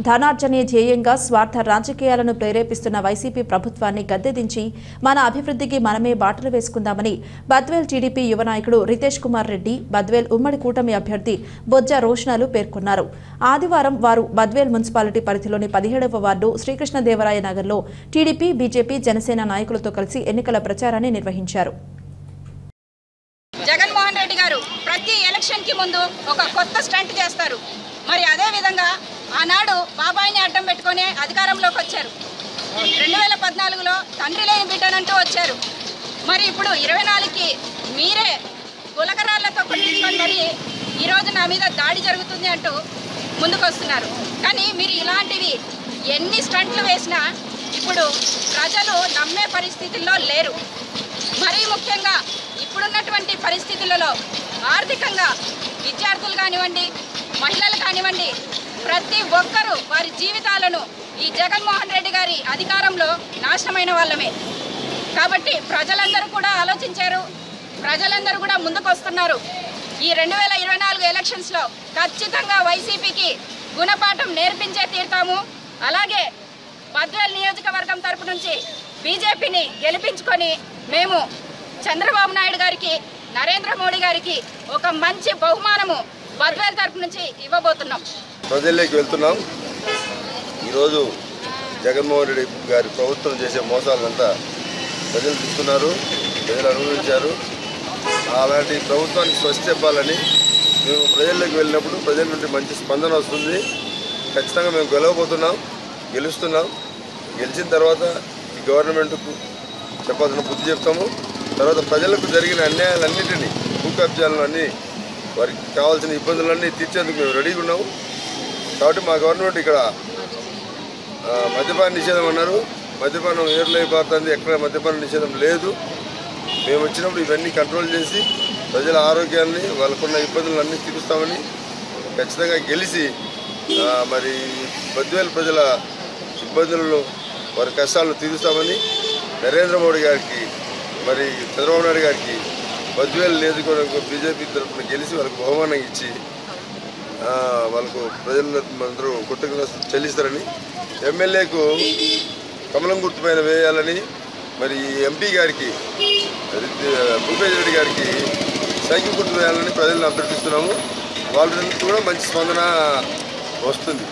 ధనార్జనే ధ్యేయంగా స్వార్థ రాజకీయాలను ప్రేరేపిస్తున్న వైసీపీ ప్రభుత్వాన్ని గద్దెదించి మన అభివృద్ధికి మనమే బాటలు వేసుకుందామని బద్వేల్ టీడీపీ యువ నాయకుడు రితేష్ కుమార్ రెడ్డి, బద్వేల్ ఉమ్మడి కూటమి అభ్యర్థి బొజ్జ రోషనాలు పేర్కొన్నారు. ఆదివారం వారు బద్వేల్ మున్సిపాలిటీ పరిధిలోని 17వ వార్డు శ్రీకృష్ణదేవరాయ నగర్లో టీడీపీ, బీజేపీ, జనసేన నాయకులతో కలిసి ఎన్నికల ప్రచారాన్ని నిర్వహించారు. జగన్మోహన్ రెడ్డి గారు ప్రతి ఎలక్షన్ కి ముందు ఒక కొత్త స్టంట్ చేస్తారు. మరి అదే విధంగా ఆనాడు బాబాయిని అడ్డం పెట్టుకొని అధికారంలోకి వచ్చారు. 2014లో తండ్రి లేని బిడ్డనంటూ వచ్చారు. మరి ఇప్పుడు 24కి మీరే గులకరాళ్లతో కొట్టించుకొని మరి ఈరోజు నా మీద దాడి జరుగుతుంది అంటూ ముందుకు వస్తున్నారు. కానీ మీరు ఇలాంటివి ఎన్ని స్టంట్లు వేసినా ఇప్పుడు ప్రజలు నమ్మే పరిస్థితుల్లో లేరు. మరీ ముఖ్యంగా ఇప్పుడున్నటువంటి పరిస్థితులలో ఆర్థికంగా విద్యార్థులు కానివ్వండి, మహిళలు కానివ్వండి, ప్రతి ఒక్కరూ వారి జీవితాలను ఈ జగన్మోహన్ రెడ్డి గారి అధికారంలో నాశనమైన వాళ్ళమే. కాబట్టి ప్రజలందరూ కూడా ఆలోచించారు, ప్రజలందరూ కూడా ముందుకు వస్తున్నారు. ఈ 2024 ఎలక్షన్స్లో ఖచ్చితంగా వైసీపీకి గుణపాఠం నేర్పించే తీరుతాము. అలాగే బద్వేల్ నియోజకవర్గం తరపు నుంచి బీజేపీని గెలిపించుకొని మేము చంద్రబాబు నాయుడు గారికి, నరేంద్ర మోడీ గారికి ఒక మంచి బహుమానము బద్వేల్ తరపు నుంచి ఇవ్వబోతున్నాం. ప్రజల్లోకి వెళ్తున్నాం. ఈరోజు జగన్మోహన్ రెడ్డి గారి ప్రభుత్వం చేసే మోసాలంతా ప్రజలు చూస్తున్నారు, ప్రజలు అనుభవించారు. అలాంటి ప్రభుత్వానికి స్వస్తి చెప్పాలని మేము ప్రజల్లోకి వెళ్ళినప్పుడు ప్రజల నుండి మంచి స్పందన వస్తుంది. ఖచ్చితంగా మేము గెలుస్తున్నాం. గెలిచిన తర్వాత ఈ గవర్నమెంట్కు చెప్పాల్సిన బుద్ధి చెప్తాము. తర్వాత ప్రజలకు జరిగిన అన్యాయాలన్నింటినీ, భూ కబ్జాలను అన్నీ, వారికి కావాల్సిన ఇబ్బందులన్నీ తీర్చేందుకు మేము రెడీగా ఉన్నాము. కాబట్టి మా గవర్నమెంట్ ఇక్కడ మద్యపాన నిషేధం అన్నారు. మద్యపానం ఏర్లై పారుతుంది, ఎక్కడ మద్యపాన నిషేధం లేదు. మేము వచ్చినప్పుడు ఇవన్నీ కంట్రోల్ చేసి ప్రజల ఆరోగ్యాన్ని, వాళ్ళకున్న ఇబ్బందులన్నీ తీరుస్తామని ఖచ్చితంగా గెలిచి మరి బద్వేల్ ప్రజల ఇబ్బందులను, వారి కష్టాలను తీరుస్తామని నరేంద్ర మోడీ గారికి, మరి చంద్రబాబు నాయుడు గారికి బద్వేల్ నియోజకవర్గం బీజేపీ తరఫున గెలిచి వాళ్ళకు బహుమానం ఇచ్చి వాళ్ళకు ప్రజలందరూ కృతజ్ఞతలు చెల్లిస్తారని, ఎమ్మెల్యేకు కమలం గుర్తుపైన వేయాలని, మరి ఎంపీ గారికి భూపేష్ రెడ్డి గారికి సైకిల్ గుర్తు వేయాలని ప్రజలను అభ్యర్థిస్తున్నాము. వాళ్ళ నుంచి కూడా మంచి స్పందన వస్తుంది.